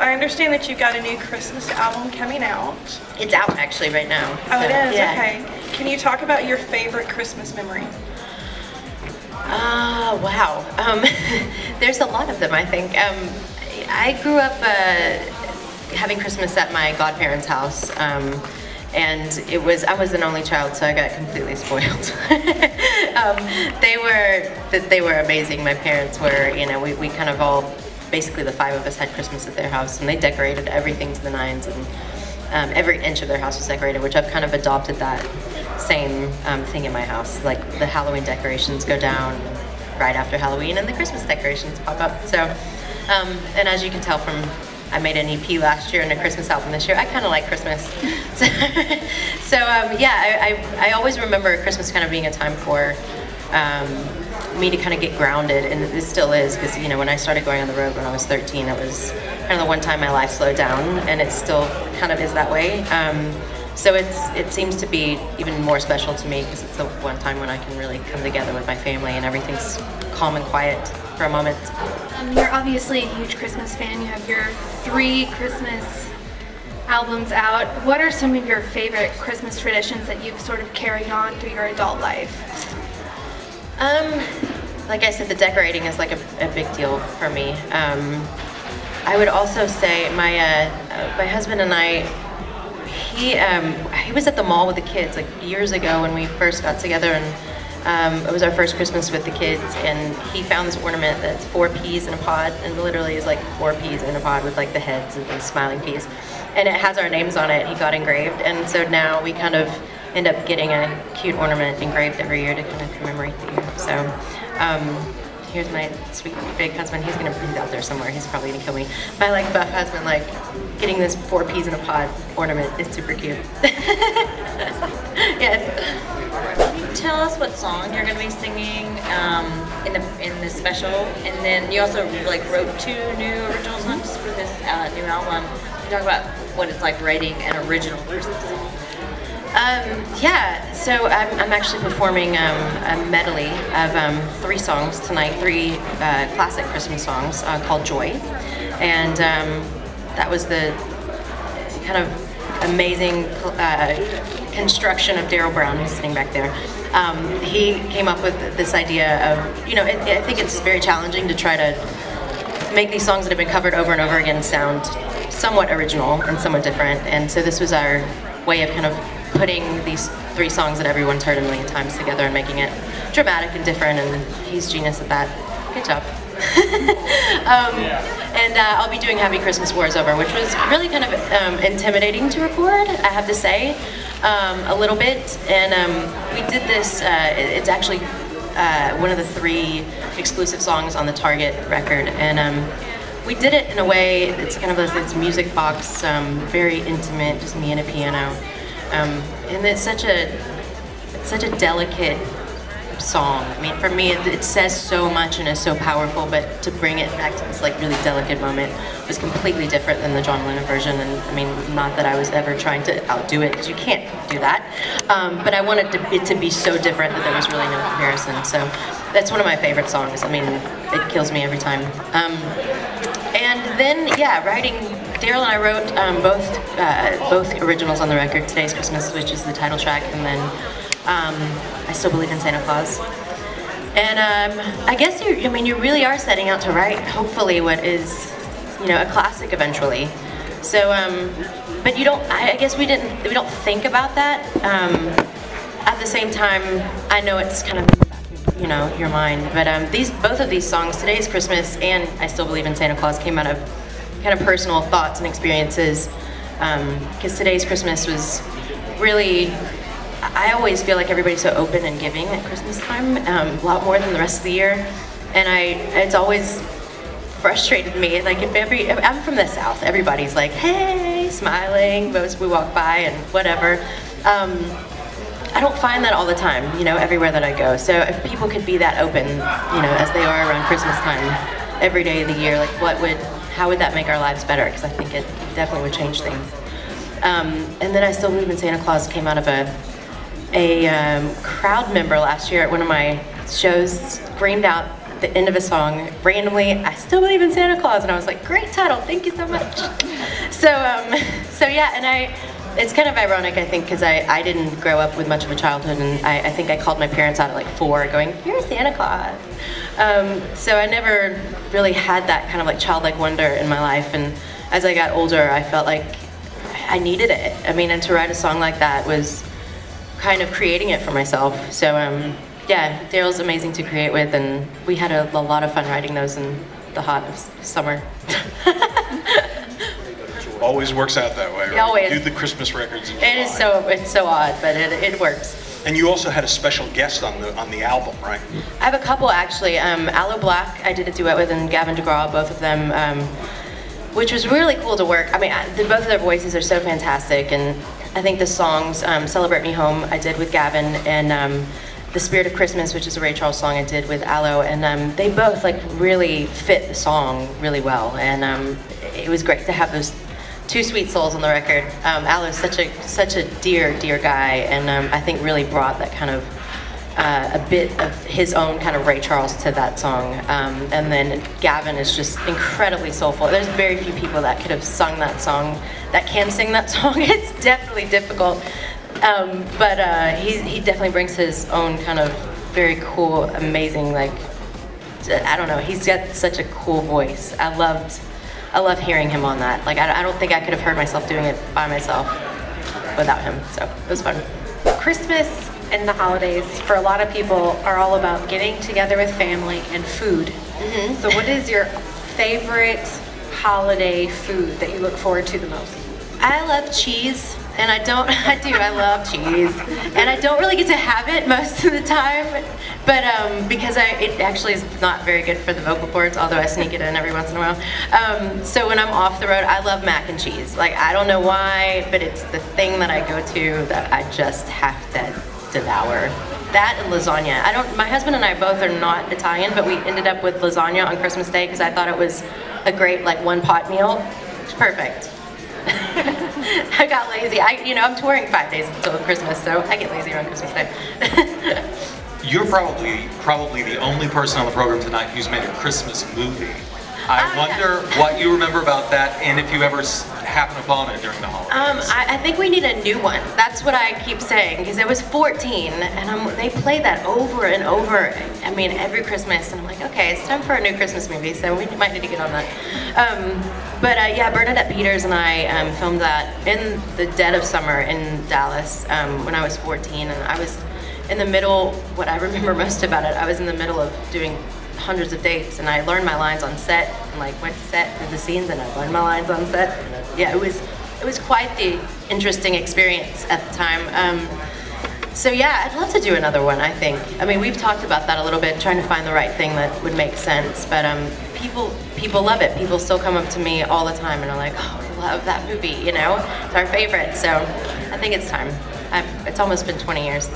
I understand that you've got a new Christmas album coming out. It's out actually right now. Oh, it is? Yeah. Okay. Can you talk about your favorite Christmas memory? Wow. There's a lot of them, I think. I grew up having Christmas at my godparents' house, and I was an only child, so I got completely spoiled. They were amazing. My parents were, you know, we kind of all, basically the 5 of us had Christmas at their house, and they decorated everything to the nines, and every inch of their house was decorated, which I've kind of adopted that same thing in my house. Like the Halloween decorations go down right after Halloween, and the Christmas decorations pop up. So, and as you can tell from, I made an EP last year and a Christmas album this year. I kind of like Christmas. So, yeah, I always remember Christmas kind of being a time for me to kind of get grounded, and it still is, because, you know, when I started going on the road when I was 13, it was kind of the one time my life slowed down, and it still kind of is that way. So it seems to be even more special to me because it's the one time when I can really come together with my family and everything's calm and quiet for a moment. You're obviously a huge Christmas fan. You have your 3 Christmas albums out. What are some of your favorite Christmas traditions that you've sort of carried on through your adult life? Like I said, the decorating is like a big deal for me. I would also say my husband and I, he was at the mall with the kids like years ago when we first got together, and it was our first Christmas with the kids, and he found this ornament that's 4 peas in a pod, and literally is like 4 peas in a pod with like the heads of the smiling peas, and it has our names on it. He got engraved, and so now we kind of end up getting a cute ornament engraved every year to kind of commemorate the year. So here's my sweet big husband. He's out there somewhere. He's probably gonna kill me. My like buff husband, like getting this 4 peas in a pod ornament is super cute. Yes. Can you tell us what song you're gonna be singing in this special? And then you also like wrote 2 new original songs for this new album. Can you talk about what it's like writing an original Christmas song? Yeah, so I'm actually performing a medley of 3 songs tonight, 3 classic Christmas songs called Joy, and that was the kind of amazing construction of Daryl Brown, who's sitting back there. He came up with this idea of, you know, I think it's very challenging to try to make these songs that have been covered over and over again sound somewhat original and somewhat different, and so this was our way of kind of putting these 3 songs that everyone's heard a million times together and making it dramatic and different, and he's genius at that. Good job. And I'll be doing Happy Christmas War Is Over, which was really kind of intimidating to record, I have to say, a little bit. And we did this, it's actually one of the 3 exclusive songs on the Target record, and we did it in a way, it's kind of this music box, very intimate, just me and a piano. And it's such a delicate song. I mean, for me, it says so much and is so powerful, but to bring it back to this like really delicate moment was completely different than the John Lennon version. And I mean, not that I was ever trying to outdo it, because you can't do that. But I wanted it to be so different that there was really no comparison. So that's one of my favorite songs. I mean, it kills me every time. And then, yeah, writing. Daryl and I wrote both originals on the record. Today's Christmas, which is the title track, and then I Still Believe in Santa Claus. And I guess you really are setting out to write, hopefully, what is, you know, a classic eventually. So, but you don't. I guess we don't think about that. At the same time, I know it's kind of, you know, your mind. But both of these songs, Today's Christmas and I Still Believe in Santa Claus, came out of kind of personal thoughts and experiences, because Today's Christmas was really, I always feel like everybody's so open and giving at Christmas time, a lot more than the rest of the year, and it's always frustrated me, like if I'm from the South, everybody's like, hey, smiling, most we walk by and whatever. I don't find that all the time, you know, everywhere that I go, so if people could be that open, you know, as they are around Christmas time, every day of the year, like how would that make our lives better? Because I think it definitely would change things. And then I Still Believe in Santa Claus came out of a crowd member last year at one of my shows, screamed out the end of a song, randomly, I still believe in Santa Claus, and I was like, great title, thank you so much. So yeah, and it's kind of ironic, I think, because I didn't grow up with much of a childhood, and I think I called my parents out at like 4, going, "Here's Santa Claus." So I never really had that kind of like childlike wonder in my life, and as I got older, I felt like I needed it. I mean, and to write a song like that was kind of creating it for myself. So yeah, Daryl's amazing to create with, and we had a lot of fun writing those in the hot of summer. Always works out that way, right? Always. Do the Christmas records in July. It's so odd, but it works. And you also had a special guest on the album, right? I have a couple actually. Aloe Black, I did a duet with, and Gavin DeGraw, both of them, which was really cool to work. I mean, both of their voices are so fantastic, and I think the songs, "Celebrate Me Home" I did with Gavin, and "The Spirit of Christmas," which is a Ray Charles song, I did with Aloe, and they both like really fit the song really well, and it was great to have those two sweet souls on the record. Aloe's such a dear guy, and I think really brought that kind of a bit of his own kind of Ray Charles to that song. And then Gavin is just incredibly soulful. There's very few people that could have sung that song, that can sing that song. It's definitely difficult, but he definitely brings his own kind of very cool, amazing, like, I don't know, he's got such a cool voice. I love hearing him on that. Like, I don't think I could have heard myself doing it by myself without him, so it was fun. Christmas and the holidays, for a lot of people, are all about getting together with family and food. So what is your favorite holiday food that you look forward to the most? I love cheese, and I love cheese. And I don't really get to have it most of the time, but because it actually is not very good for the vocal cords, although I sneak it in every once in a while. So when I'm off the road, I love mac and cheese. Like, I don't know why, but it's the thing that I go to that I just have to devour. That and lasagna. My husband and I both are not Italian, but we ended up with lasagna on Christmas Day because I thought it was a great, like, one-pot meal. It's perfect. I got lazy. I'm touring 5 days until Christmas, so I get lazy around Christmas Day. You're probably the only person on the program tonight who's made a Christmas movie. I wonder what you remember about that, and if you ever happen upon it during the holidays. I think we need a new one. That's what I keep saying, because I was 14, and they play that over and over. I mean, every Christmas, and I'm like, okay, it's time for a new Christmas movie, so we might need to get on that. But yeah, Bernadette Peters and I filmed that in the dead of summer in Dallas when I was 14, and I was in the middle. What I remember most about it, I was in the middle of doing hundreds of dates, and I learned my lines on set, and like went to set, did the scenes, and I learned my lines on set. Yeah, it was quite the interesting experience at the time. So yeah, I'd love to do another one, I think. I mean, we've talked about that a little bit, trying to find the right thing that would make sense, but people love it. People still come up to me all the time and are like, "Oh, I love that movie, you know? It's our favorite." So I think it's time. It's almost been 20 years.